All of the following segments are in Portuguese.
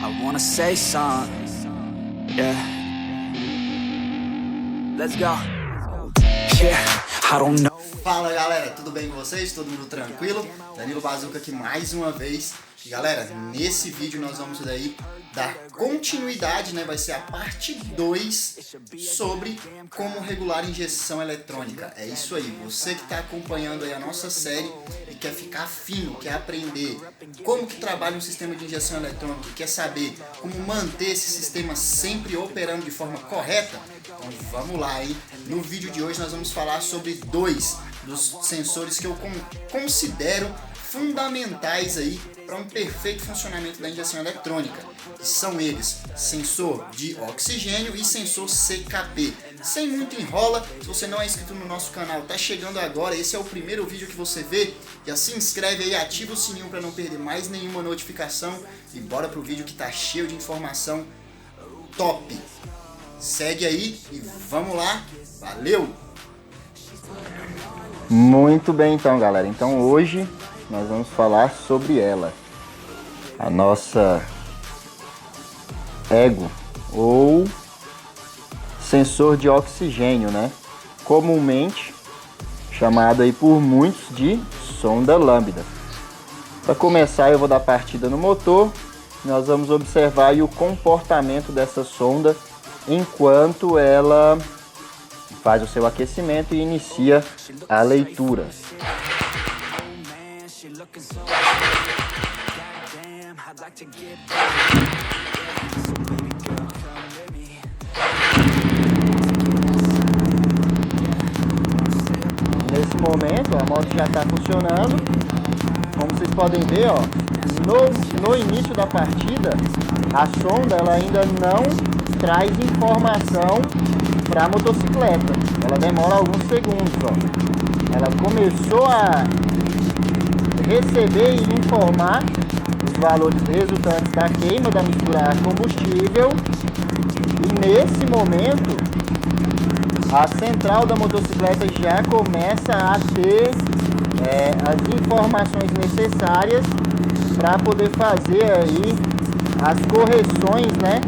I wanna say something. Yeah. Let's go. Yeah, I don't know. Fala galera, tudo bem com vocês? Todo mundo tranquilo? Danilo Bazuca aqui mais uma vez. E galera, nesse vídeo nós vamos daí dar continuidade, né? Vai ser a parte 2 sobre como regular injeção eletrônica. É isso aí, você que está acompanhando aí a nossa série e quer ficar fino, quer aprender como que trabalha um sistema de injeção eletrônica, quer saber como manter esse sistema sempre operando de forma correta, então vamos lá, hein? No vídeo de hoje nós vamos falar sobre dois dos sensores que eu considero fundamentais aí para um perfeito funcionamento da injeção eletrônica, que são eles, sensor de oxigênio e sensor CKP. Sem muito enrola, se você não é inscrito no nosso canal, tá chegando agora, esse é o primeiro vídeo que você vê, já se inscreve aí, ativa o sininho para não perder mais nenhuma notificação e bora pro vídeo que tá cheio de informação top. Segue aí e vamos lá, valeu! Muito bem então, galera. Então hoje nós vamos falar sobre ela, a nossa EGO ou sensor de oxigênio, né? Comumente chamado aí por muitos de sonda lambda. Para começar, eu vou dar partida no motor. Nós vamos observar aí o comportamento dessa sonda enquanto ela faz o seu aquecimento e inicia a leitura. Nesse momento, a moto já está funcionando. Como vocês podem ver, ó, no início da partida, a sonda ela ainda não traz informação para a motocicleta. Ela demora alguns segundos, ó. Ela começou a receber e informar os valores resultantes da queima da mistura ar combustível, e nesse momento a central da motocicleta já começa a ter as informações necessárias para poder fazer aí as correções, né?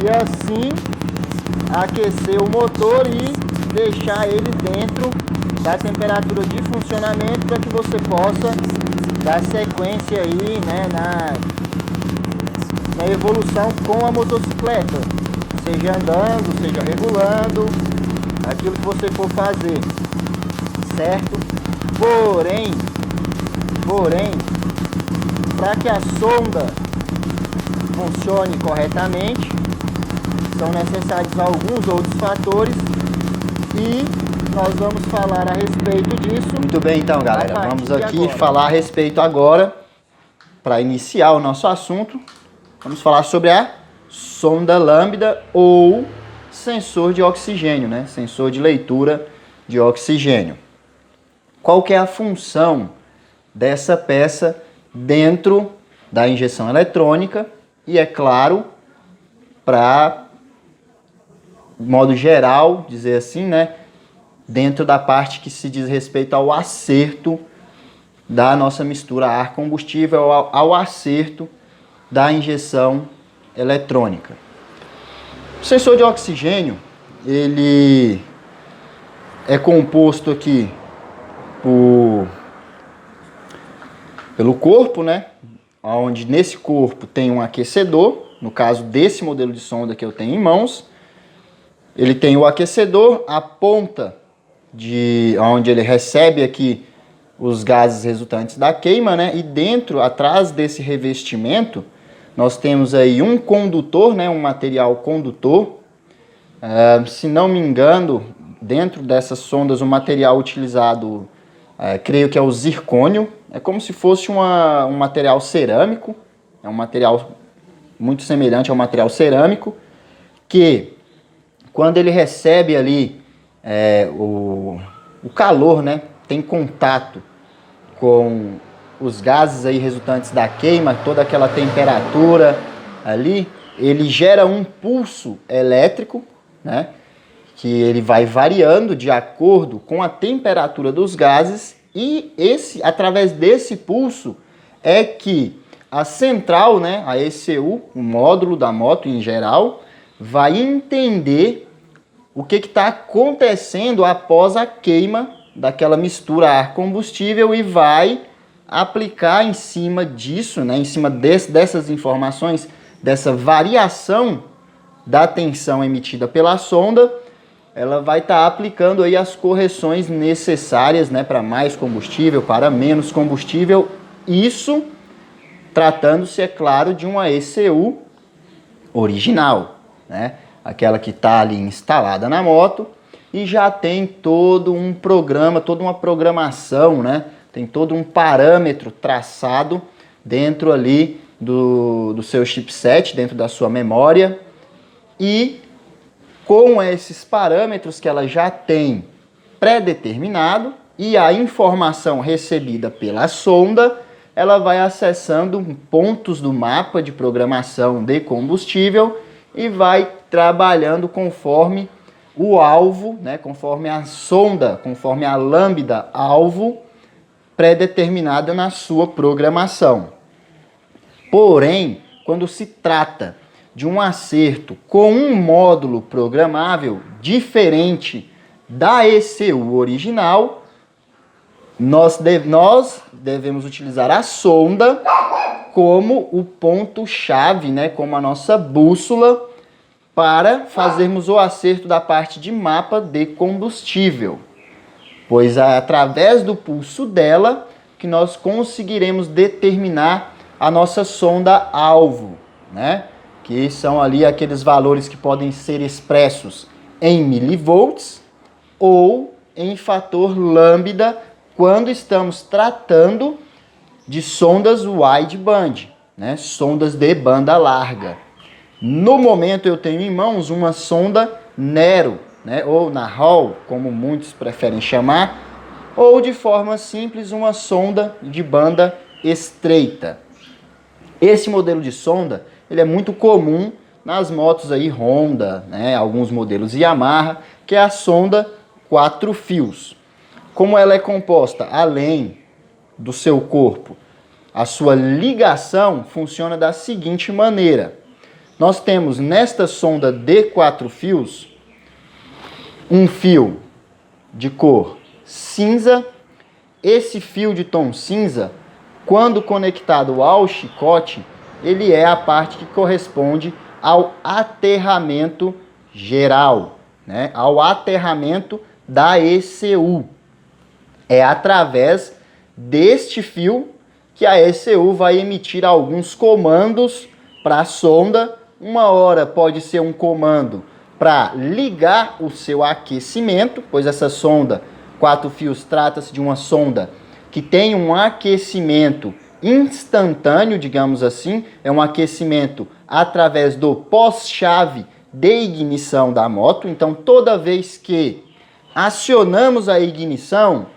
E assim aquecer o motor e deixar ele dentro da temperatura de funcionamento para que você possa dar sequência aí, né, na evolução com a motocicleta, seja andando, seja regulando, aquilo que você for fazer, certo? Porém, para que a sonda funcione corretamente, são necessários alguns outros fatores e nós vamos falar a respeito disso. Muito bem, então, galera, vamos aqui falar a respeito agora, para iniciar o nosso assunto, vamos falar sobre a sonda lambda ou sensor de oxigênio, né? Sensor de leitura de oxigênio. Qual que é a função dessa peça dentro da injeção eletrônica e, é claro, para modo geral, dizer assim, né, dentro da parte que se diz respeito ao acerto da nossa mistura ar-combustível, ao acerto da injeção eletrônica. O sensor de oxigênio, ele é composto aqui pelo corpo, né, onde nesse corpo tem um aquecedor, no caso desse modelo de sonda que eu tenho em mãos. Ele tem o aquecedor, a ponta de onde ele recebe aqui os gases resultantes da queima, né? E dentro, atrás desse revestimento, nós temos aí um condutor, né? Um material condutor. Se não me engano, dentro dessas sondas, o material utilizado, creio que é o zircônio. É como se fosse um material cerâmico. É um material muito semelhante ao material cerâmico, que quando ele recebe ali o calor, né, tem contato com os gases aí resultantes da queima, toda aquela temperatura ali, ele gera um pulso elétrico, né, que ele vai variando de acordo com a temperatura dos gases, e através desse pulso é que a central, né, a ECU, o módulo da moto em geral, vai entender o que está acontecendo após a queima daquela mistura ar-combustível e vai aplicar em cima disso, né, em cima dessas informações, dessa variação da tensão emitida pela sonda, ela vai estar aplicando aí as correções necessárias, né, para mais combustível, para menos combustível, isso tratando-se, é claro, de uma ECU original, né, aquela que está ali instalada na moto e já tem todo um programa, toda uma programação, né, tem todo um parâmetro traçado dentro ali do seu chipset, dentro da sua memória, e com esses parâmetros que ela já tem pré-determinado e a informação recebida pela sonda, ela vai acessando pontos do mapa de programação de combustível e vai trabalhando conforme o alvo, né, conforme a sonda, conforme a lambda alvo pré-determinada na sua programação. Porém, quando se trata de um acerto com um módulo programável diferente da ECU original, nós devemos utilizar a sonda como o ponto-chave, né, como a nossa bússola para fazermos o acerto da parte de mapa de combustível. Pois é através do pulso dela que nós conseguiremos determinar a nossa sonda-alvo, né? Que são ali aqueles valores que podem ser expressos em milivolts ou em fator lambda quando estamos tratando de sondas wideband, né? Sondas de banda larga. No momento eu tenho em mãos uma sonda Nero, né? Ou Narrow, como muitos preferem chamar, ou de forma simples uma sonda de banda estreita. Esse modelo de sonda ele é muito comum nas motos aí Honda, né, alguns modelos Yamaha, que é a sonda 4 fios. Como ela é composta além do seu corpo, a sua ligação funciona da seguinte maneira. Nós temos nesta sonda de 4 fios um fio de cor cinza. Esse fio de tom cinza, quando conectado ao chicote, ele é a parte que corresponde ao aterramento geral, né? Ao aterramento da ECU. É através deste fio que a ECU vai emitir alguns comandos para a sonda. Uma hora pode ser um comando para ligar o seu aquecimento, pois essa sonda 4 fios trata-se de uma sonda que tem um aquecimento instantâneo, digamos assim, é um aquecimento através do pós-chave de ignição da moto. Então, toda vez que acionamos a ignição,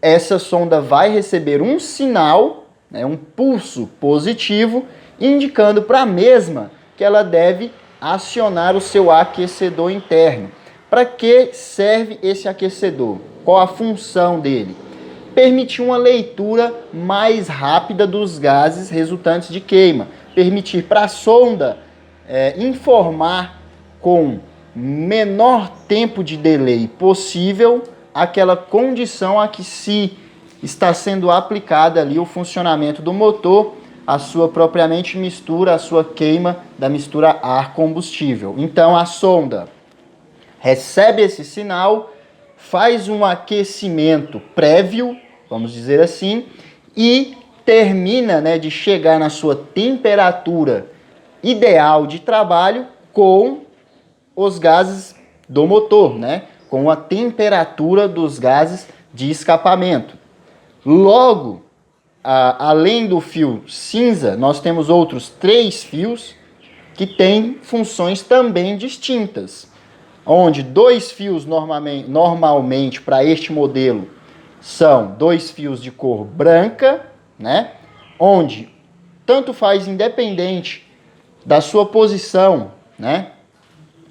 essa sonda vai receber um sinal, né, um pulso positivo, indicando para a mesma que ela deve acionar o seu aquecedor interno. Para que serve esse aquecedor? Qual a função dele? Permitir uma leitura mais rápida dos gases resultantes de queima. Permitir para a sonda informar com menor tempo de delay possível aquela condição a que se está sendo aplicada ali o funcionamento do motor, a sua propriamente mistura, a sua queima da mistura ar-combustível. Então a sonda recebe esse sinal, faz um aquecimento prévio, vamos dizer assim, e termina, né, de chegar na sua temperatura ideal de trabalho com os gases do motor, né, com a temperatura dos gases de escapamento. Logo, além do fio cinza, nós temos outros 3 fios que têm funções também distintas, onde 2 fios normalmente para este modelo são 2 fios de cor branca, né? Onde tanto faz independente da sua posição, né?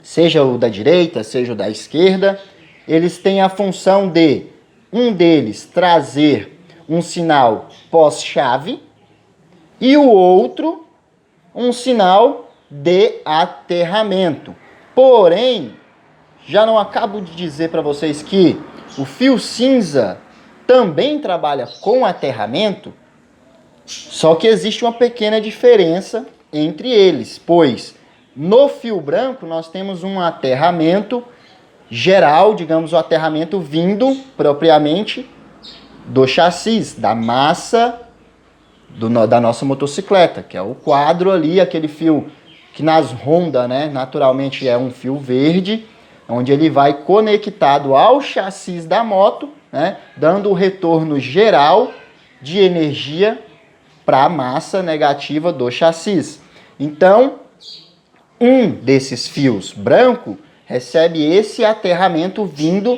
Seja o da direita, seja o da esquerda, eles têm a função de um deles trazer um sinal pós-chave e o outro um sinal de aterramento. Porém, já não acabo de dizer para vocês que o fio cinza também trabalha com aterramento, só que existe uma pequena diferença entre eles, pois no fio branco nós temos um aterramento geral, digamos, o aterramento vindo propriamente do chassi, da massa da nossa motocicleta, que é o quadro ali, aquele fio que nas Honda, né, naturalmente é um fio verde, onde ele vai conectado ao chassi da moto, né, dando o retorno geral de energia para a massa negativa do chassi. Então, um desses fios branco recebe esse aterramento vindo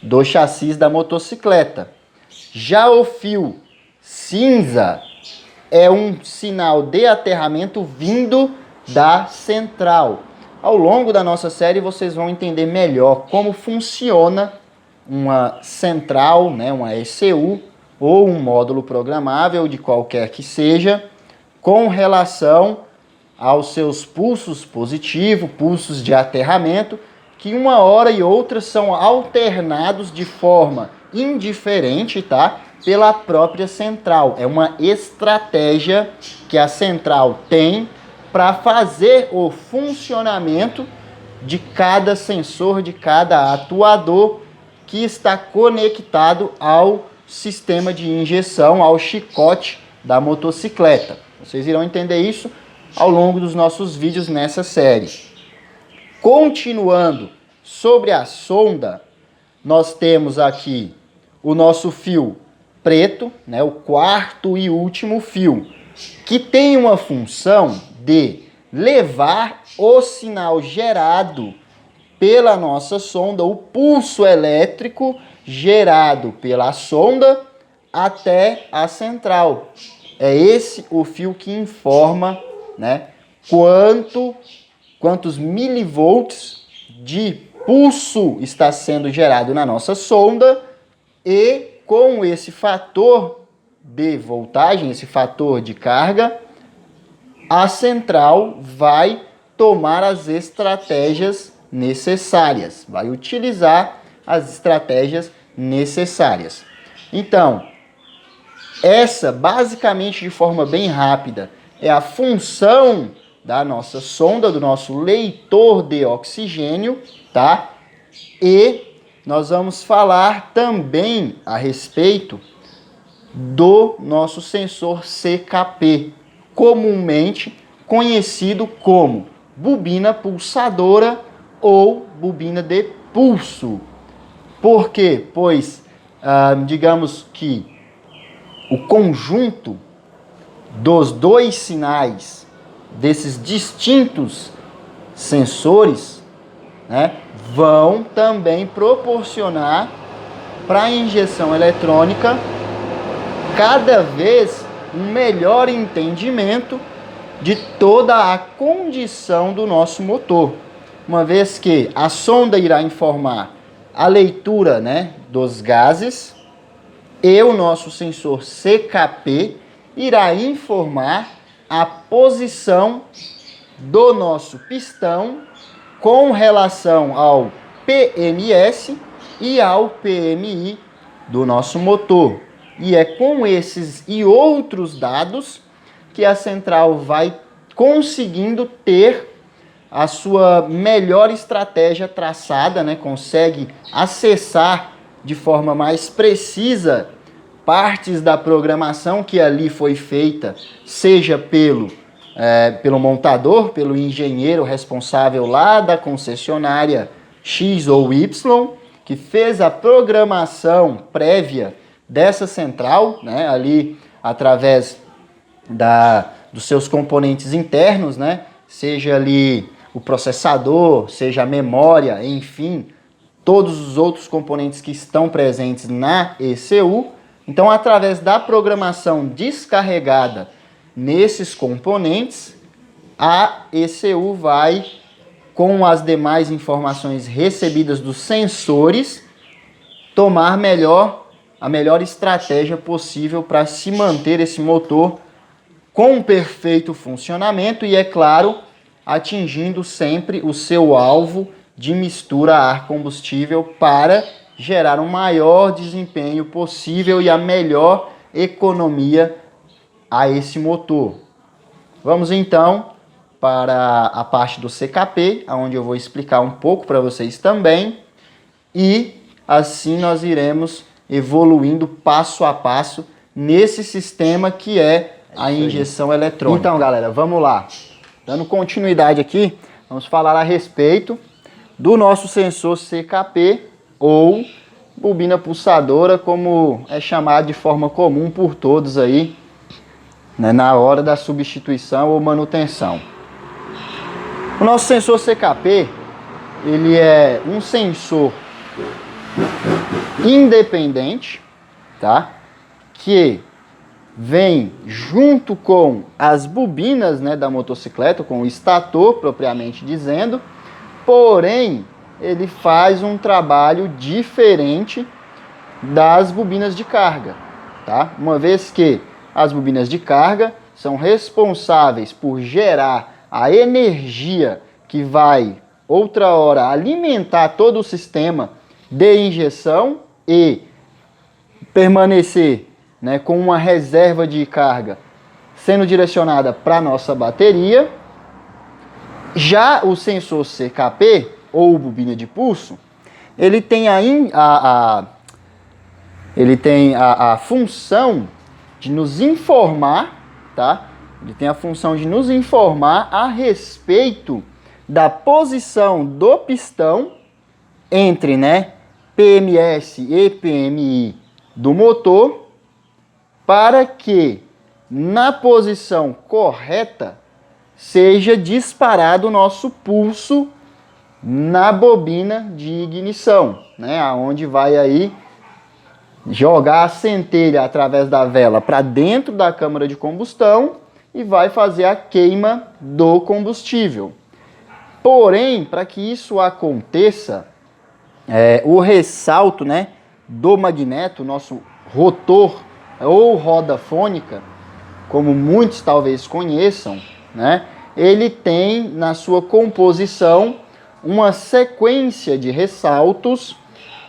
do chassi da motocicleta. Já o fio cinza é um sinal de aterramento vindo da central. Ao longo da nossa série vocês vão entender melhor como funciona uma central, né, uma ECU ou um módulo programável de qualquer que seja, com relação aos seus pulsos positivos, pulsos de aterramento, que uma hora e outra são alternados de forma indiferente, tá? Pela própria central. É uma estratégia que a central tem para fazer o funcionamento de cada sensor, de cada atuador que está conectado ao sistema de injeção, ao chicote da motocicleta. Vocês irão entender isso ao longo dos nossos vídeos nessa série. Continuando sobre a sonda, nós temos aqui o nosso fio preto, né, o quarto e último fio, que tem uma função de levar o sinal gerado pela nossa sonda, o pulso elétrico gerado pela sonda até a central. É esse o fio que informa, né, quantos milivolts de pulso está sendo gerado na nossa sonda, e com esse fator de voltagem, esse fator de carga, a central vai tomar as estratégias necessárias, vai utilizar as estratégias necessárias. Então, essa, basicamente, de forma bem rápida, é a função da nossa sonda, do nosso leitor de oxigênio, tá? E nós vamos falar também a respeito do nosso sensor CKP, comumente conhecido como bobina pulsadora ou bobina de pulso. Por quê? Pois, digamos que o conjunto dos dois sinais desses distintos sensores, né, vão também proporcionar para a injeção eletrônica cada vez um melhor entendimento de toda a condição do nosso motor, uma vez que a sonda irá informar a leitura, né, dos gases, e o nosso sensor CKP irá informar a posição do nosso pistão com relação ao PMS e ao PMI do nosso motor. E é com esses e outros dados que a central vai conseguindo ter a sua melhor estratégia traçada, né? Consegue acessar de forma mais precisa partes da programação que ali foi feita, seja pelo montador, pelo engenheiro responsável lá da concessionária X ou Y, que fez a programação prévia dessa central, né, ali através dos seus componentes internos, né, seja ali o processador, seja a memória, enfim, todos os outros componentes que estão presentes na ECU. Então, através da programação descarregada nesses componentes, a ECU vai, com as demais informações recebidas dos sensores, tomar a melhor estratégia possível para se manter esse motor com perfeito funcionamento e, é claro, atingindo sempre o seu alvo de mistura ar-combustível para gerar um maior desempenho possível e a melhor economia a esse motor. Vamos então para a parte do CKP, onde eu vou explicar um pouco para vocês também, e assim nós iremos evoluindo passo a passo nesse sistema que é a injeção eletrônica. Então, galera, vamos lá. Dando continuidade aqui, vamos falar a respeito do nosso sensor CKP ou bobina pulsadora, como é chamado de forma comum por todos aí, né, na hora da substituição ou manutenção. O nosso sensor CKP, ele é um sensor independente, tá? Que vem junto com as bobinas, né, da motocicleta, com o estator propriamente dizendo, porém ele faz um trabalho diferente das bobinas de carga, tá? Uma vez que as bobinas de carga são responsáveis por gerar a energia que vai outra hora alimentar todo o sistema de injeção e permanecer, né, com uma reserva de carga sendo direcionada para a nossa bateria. Já o sensor CKP, ou bobina de pulso, ele tem a função de nos informar, tá? Ele tem a função de nos informar a respeito da posição do pistão entre, né, PMS e PMI do motor, para que na posição correta seja disparado o nosso pulso na bobina de ignição, né, aonde vai aí jogar a centelha através da vela para dentro da câmara de combustão e vai fazer a queima do combustível. Porém, para que isso aconteça, o ressalto, né, do magneto, nosso rotor ou roda fônica, como muitos talvez conheçam, né, ele tem na sua composição uma sequência de ressaltos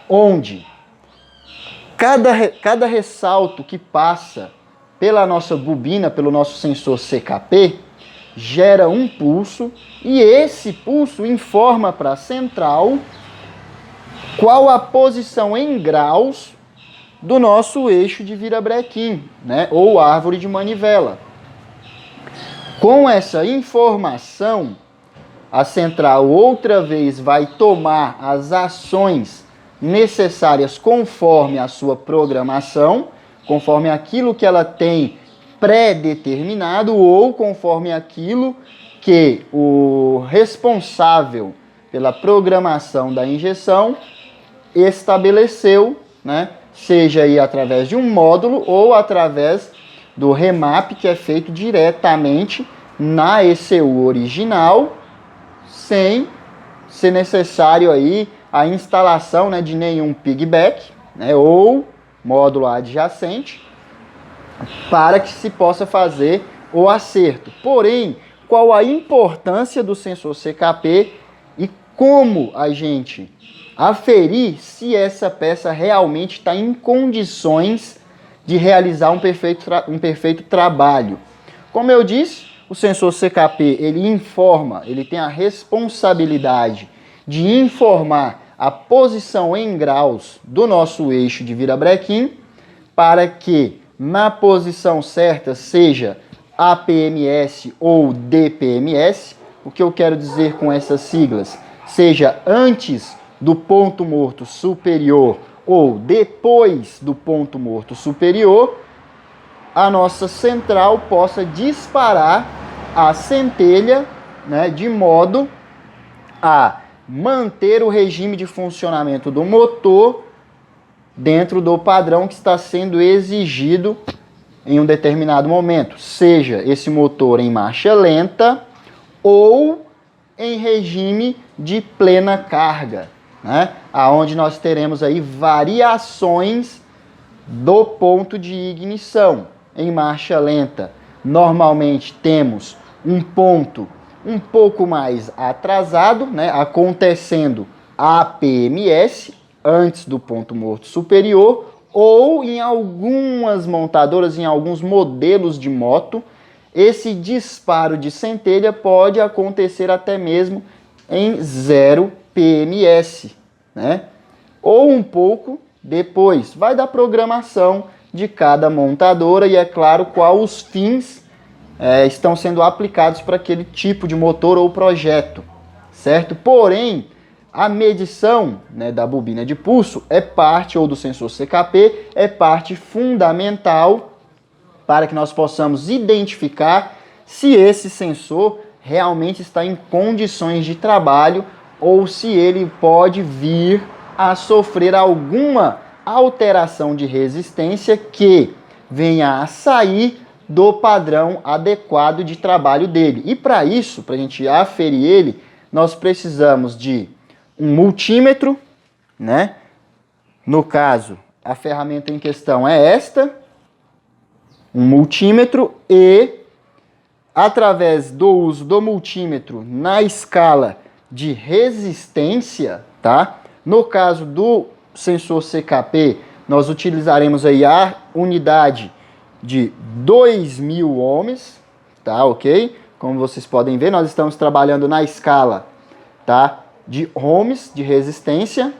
onde cada ressalto que passa pela nossa bobina, pelo nosso sensor CKP, gera um pulso e esse pulso informa para a central qual a posição em graus do nosso eixo de virabrequim, né, ou árvore de manivela. Com essa informação, a central outra vez vai tomar as ações necessárias conforme a sua programação, conforme aquilo que ela tem pré-determinado ou conforme aquilo que o responsável pela programação da injeção estabeleceu, né? Seja aí através de um módulo ou através do remap que é feito diretamente na ECU original, sem ser necessário aí a instalação, né, de nenhum pigback, né, ou módulo adjacente, para que se possa fazer o acerto. Porém, qual a importância do sensor CKP e como a gente aferir se essa peça realmente está em condições de realizar um perfeito trabalho? Como eu disse, o sensor CKP, ele tem a responsabilidade de informar a posição em graus do nosso eixo de virabrequim para que na posição certa seja APMS ou DPMS. O que eu quero dizer com essas siglas? Seja antes do ponto morto superior ou depois do ponto morto superior, a nossa central possa disparar a centelha, né, de modo a manter o regime de funcionamento do motor dentro do padrão que está sendo exigido em um determinado momento, seja esse motor em marcha lenta ou em regime de plena carga, né, aonde nós teremos aí variações do ponto de ignição. Em marcha lenta, normalmente temos um ponto um pouco mais atrasado, né, acontecendo a PMS, antes do ponto morto superior, ou em algumas montadoras, em alguns modelos de moto, esse disparo de centelha pode acontecer até mesmo em 0 PMS, né? Ou um pouco depois. Vai da programação de cada montadora e, é claro, qual os fins estão sendo aplicados para aquele tipo de motor ou projeto, certo? Porém, a medição, né, da bobina de pulso é parte, ou do sensor CKP, é parte fundamental para que nós possamos identificar se esse sensor realmente está em condições de trabalho ou se ele pode vir a sofrer alguma alteração de resistência que venha a sair do padrão adequado de trabalho dele. E para isso, para a gente aferir ele, nós precisamos de um multímetro, né? No caso, a ferramenta em questão é esta, um multímetro, e através do uso do multímetro na escala de resistência, tá? No caso do sensor CKP, nós utilizaremos aí a unidade de 2.000 ohms, tá, ok? Como vocês podem ver, nós estamos trabalhando na escala, tá, de ohms, de resistência,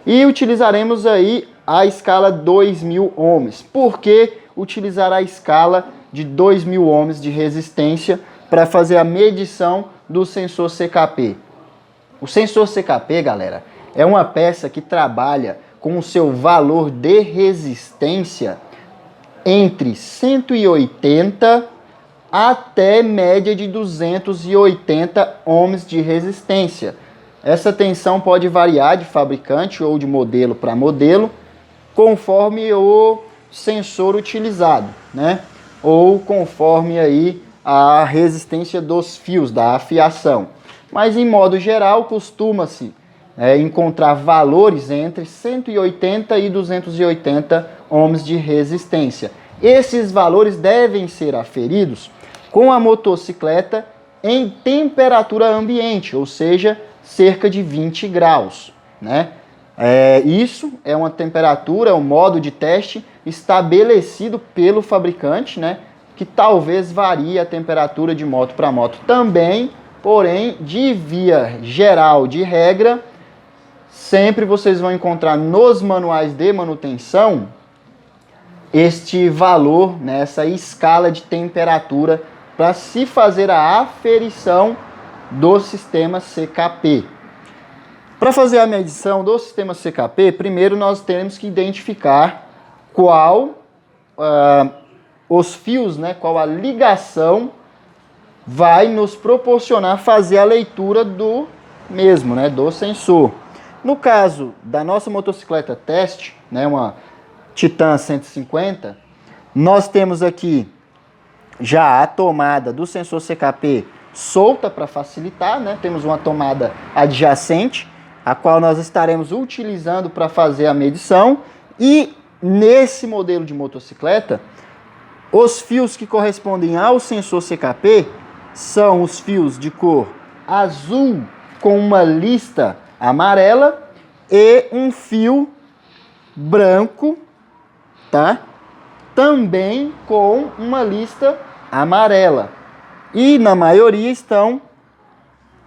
e utilizaremos aí a escala 2.000 ohms. Por que utilizar a escala de 2.000 ohms de resistência para fazer a medição do sensor CKP? O sensor CKP, galera, é uma peça que trabalha com o seu valor de resistência entre 180 até média de 280 ohms de resistência. Essa tensão pode variar de fabricante ou de modelo para modelo, conforme o sensor utilizado, né? Ou conforme aí a resistência dos fios, da afiação. Mas em modo geral, costuma-se encontrar valores entre 180 e 280 ohms de resistência. Esses valores devem ser aferidos com a motocicleta em temperatura ambiente, ou seja, cerca de 20 graus, né? Isso é uma temperatura, um modo de teste estabelecido pelo fabricante, né? Que talvez varie a temperatura de moto para moto também, porém, de via geral, de regra, sempre vocês vão encontrar nos manuais de manutenção este valor, nessa escala de temperatura, para se fazer a aferição do sistema CKP. Para fazer a medição do sistema CKP, primeiro nós temos que identificar qual os fios, né, qual a ligação vai nos proporcionar fazer a leitura do mesmo, né, do sensor. No caso da nossa motocicleta teste, né, uma Titan 150, nós temos aqui já a tomada do sensor CKP solta para facilitar, né? Temos uma tomada adjacente, a qual nós estaremos utilizando para fazer a medição. E nesse modelo de motocicleta, os fios que correspondem ao sensor CKP são os fios de cor azul com uma lista amarela e um fio branco, tá? Também com uma lista amarela. E na maioria estão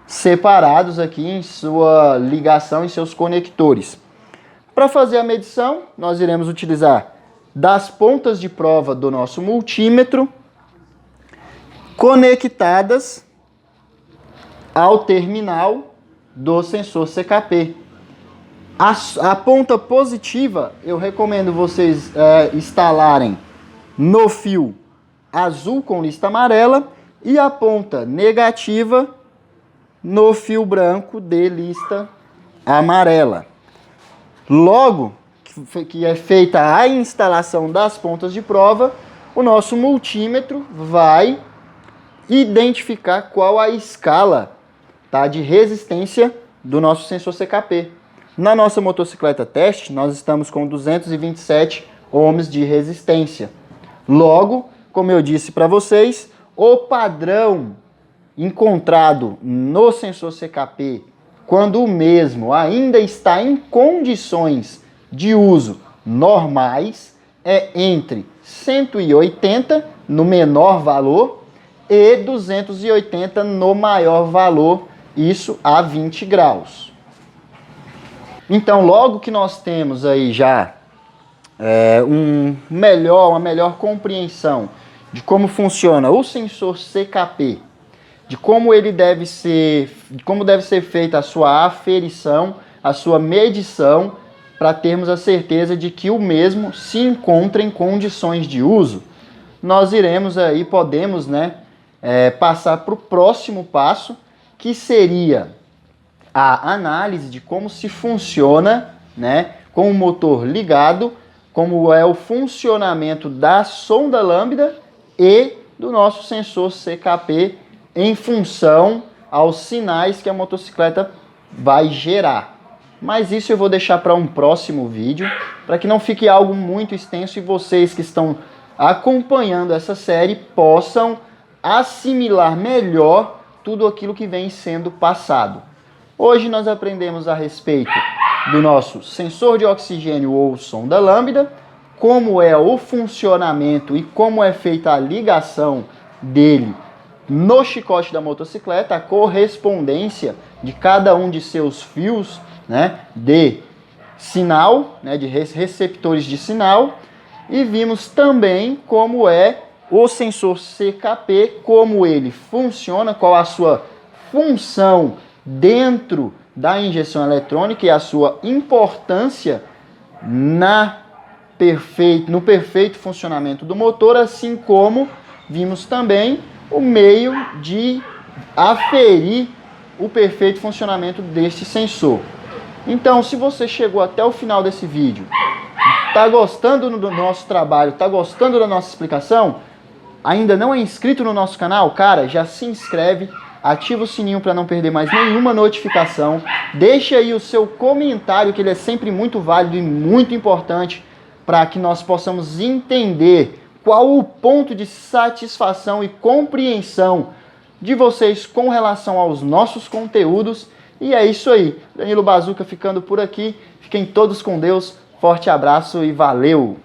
separados aqui em sua ligação, em seus conectores. Para fazer a medição, nós iremos utilizar das pontas de prova do nosso multímetro conectadas ao terminal do sensor CKP. A ponta positiva, eu recomendo vocês instalarem no fio azul com lista amarela e a ponta negativa no fio branco de lista amarela. Logo que é feita a instalação das pontas de prova, o nosso multímetro vai identificar qual a escala, tá, de resistência do nosso sensor CKP. Na nossa motocicleta teste, nós estamos com 227 ohms de resistência. Logo, como eu disse para vocês, o padrão encontrado no sensor CKP, quando o mesmo ainda está em condições de uso normais, é entre 180 no menor valor e 280 no maior valor, isso a 20 graus. Então, logo que nós temos aí já uma melhor compreensão de como funciona o sensor CKP, de como deve ser feita a sua aferição, a sua medição, para termos a certeza de que o mesmo se encontra em condições de uso, nós podemos passar para o próximo passo, que seria a análise de como se funciona, com o motor ligado, como é o funcionamento da sonda lambda e do nosso sensor CKP em função aos sinais que a motocicleta vai gerar. Mas isso eu vou deixar para um próximo vídeo, para que não fique algo muito extenso e vocês que estão acompanhando essa série possam assimilar melhor tudo aquilo que vem sendo passado. Hoje nós aprendemos a respeito do nosso sensor de oxigênio ou sonda lambda, como é o funcionamento e como é feita a ligação dele no chicote da motocicleta, a correspondência de cada um de seus fios, de sinal, de receptores de sinal, e vimos também como é o sensor CKP, como ele funciona, qual a sua função dentro da injeção eletrônica e a sua importância no perfeito funcionamento do motor, assim como vimos também o meio de aferir o perfeito funcionamento deste sensor. Então, se você chegou até o final desse vídeo, está gostando do nosso trabalho, está gostando da nossa explicação, ainda não é inscrito no nosso canal, cara, já se inscreve, ativa o sininho para não perder mais nenhuma notificação, deixa aí o seu comentário, que ele é sempre muito válido e muito importante para que nós possamos entender qual o ponto de satisfação e compreensão de vocês com relação aos nossos conteúdos. E é isso aí, Danilo Bazuca ficando por aqui, fiquem todos com Deus, forte abraço e valeu!